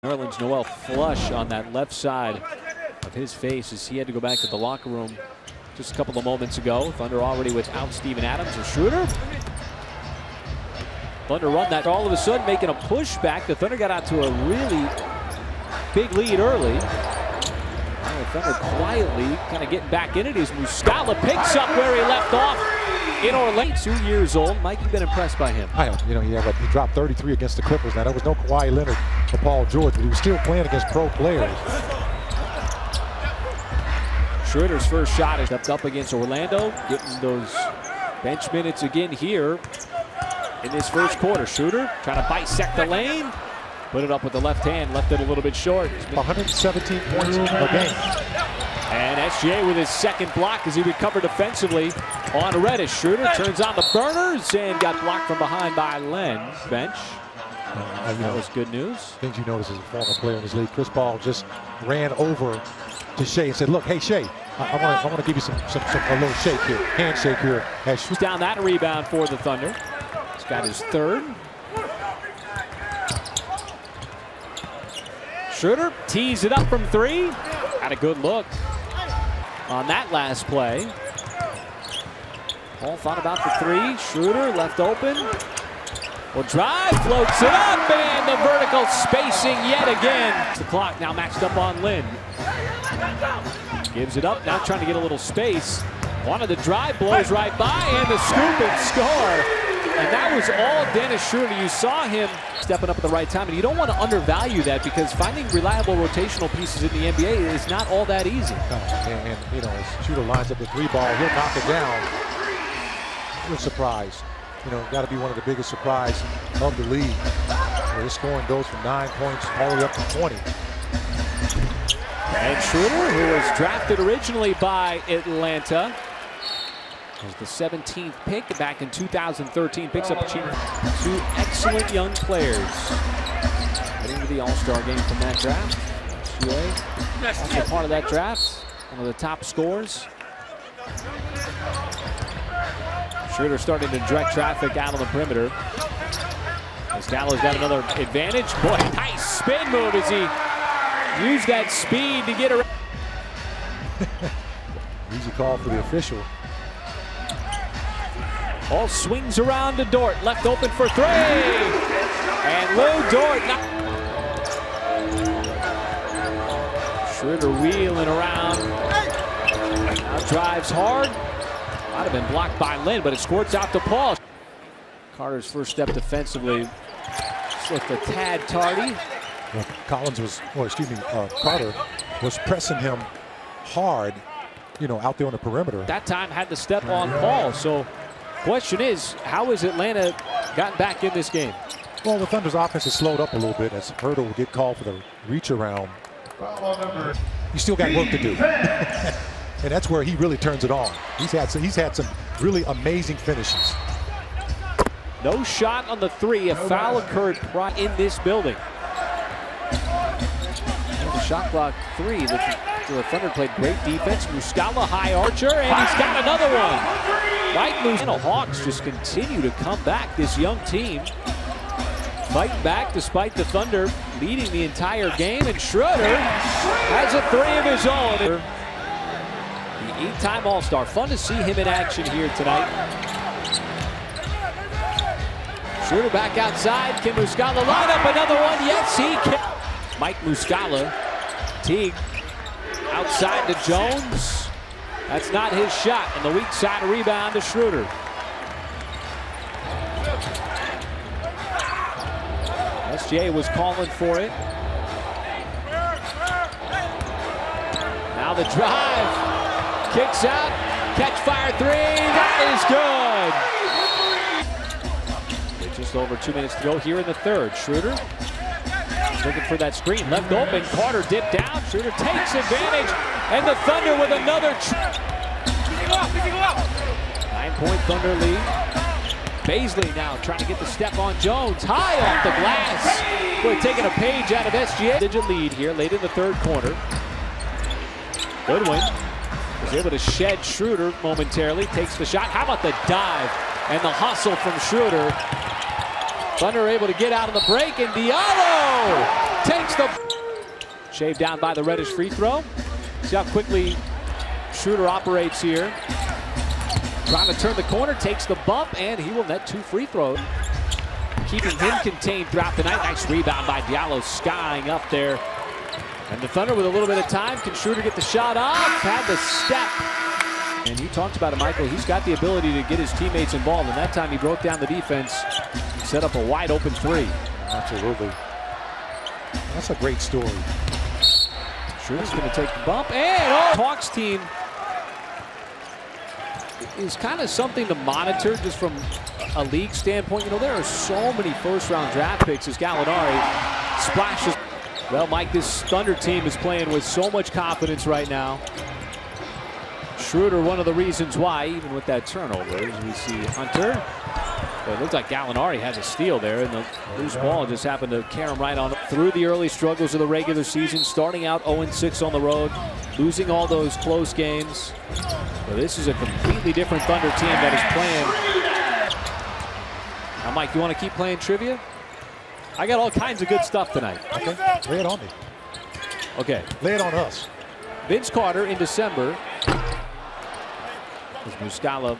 Nerlens Noel flush on that left side of his face as he had to go back to the locker room just a couple of moments ago. Thunder already without Steven Adams. And Schroder. Thunder run that all of a sudden making a push back. The Thunder got out to a really big lead early. Now the Thunder quietly kind of getting back in it as Muscala picks up where he left off in Orlando. 2 years old. Mike, you've been impressed by him. I am. But he dropped 33 against the Clippers. Now, there was no Kawhi Leonard or Paul George, but he was still playing against pro players. Schroeder's first shot is up against Orlando, getting those bench minutes again here in this first quarter. Schroder trying to bisect the lane, put it up with the left hand, left it a little bit short. 117 points a game. And SGA with his second block as he recovered defensively on Reddish. Schroder turns on the burners and got blocked from behind by Len. Bench. That was good news. Things you notice as a former player in this league, Chris Paul just ran over to Shea and said, "Look, hey Shea, I want to give you a little shake here, handshake here." Who's down that rebound for the Thunder? He's got his third. Schroder tees it up from three. Had a good look on that last play. Paul thought about the three. Schroder left open. Will drive, floats it up, and the vertical spacing yet again. The clock now matched up on Lynn. Gives it up, now trying to get a little space. Wanted the drive, blows right by, and the scoop and score. And that was all Dennis Schroder. You saw him stepping up at the right time, and you don't want to undervalue that because finding reliable rotational pieces in the NBA is not all that easy. And as Schroder lines up the three ball, he'll knock it down. What a surprise. Got to be one of the biggest surprises of the league. Where his scoring goes from 9 points all the way up to 20. And Schroder, who was drafted originally by Atlanta, was the 17th pick back in 2013. Picks up two excellent young players heading to the All-Star game from that draft. Also part of that draft, one of the top scorers. Schroder starting to direct traffic out on the perimeter. Muscala's got another advantage. Boy, nice spin move as he used that speed to get around. Easy call for the official. All swings around to Dort. Left open for three. And Lou Dort. Schroder wheeling around. Now drives hard. Might have been blocked by Lynn, but it squirts out to Paul. Carter's first step defensively just looked a tad tardy. Well, Carter was pressing him hard, out there on the perimeter. That time had to step on Paul. So question is, how has Atlanta gotten back in this game? Well, the Thunder's offense has slowed up a little bit as Schroder will get called for the reach around. You still got work to do. And that's where he really turns it on. He's had some really amazing finishes. No shot on the three. A foul occurred in this building. And the shot clock three. The Thunder played great defense. Muscala high archer, and he's got another one. Right moves. The Hawks just continue to come back. This young team fighting back despite the Thunder leading the entire game. And Schroder has a three of his own. The eight-time All-Star. Fun to see him in action here tonight. Schroder back outside. Can Muscala line up another one? Yes, he can. Mike Muscala. Teague outside to Jones. That's not his shot. And the weak side rebound to Schroder. SGA was calling for it. Now the drive. Kicks out, catch fire three, that is good. Just over 2 minutes to go here in the third. Schroder looking for that screen, left open, Carter dipped down, Schroder takes advantage, and the Thunder with another 9-point Thunder lead. Baisley now trying to get the step on Jones, high off the glass. We're taking a page out of SGA. Digit lead here late in the third quarter. Goodwin was able to shed Schroder momentarily, takes the shot. How about the dive and the hustle from Schroder? Thunder are able to get out of the break, and Diallo takes the shaved down by the Reddish free throw. See how quickly Schroder operates here. Trying to turn the corner, takes the bump, and he will net 2 free throws. Keeping him contained throughout the night. Nice rebound by Diallo, skying up there. And the Thunder with a little bit of time. Can Schroder get the shot off? Had the step. And you talked about it, Michael. He's got the ability to get his teammates involved. And that time he broke down the defense, set up a wide open 3. Absolutely. That's a great story. Schroder's going to take the bump. And Hawks team is kind of something to monitor just from a league standpoint. You know, there are so many first-round draft picks as Gallinari splashes. Well, Mike, this Thunder team is playing with so much confidence right now. Schroder, one of the reasons why, even with that turnover, as we see Hunter. But it looks like Gallinari has a steal there, and the loose ball just happened to carry him right on through the early struggles of the regular season, starting out 0-6 on the road, losing all those close games. So this is a completely different Thunder team that is playing. Now, Mike, you want to keep playing trivia? I got all kinds of good stuff tonight. Okay, lay it on me. Okay. Lay it on us. Vince Carter in December. As Muscala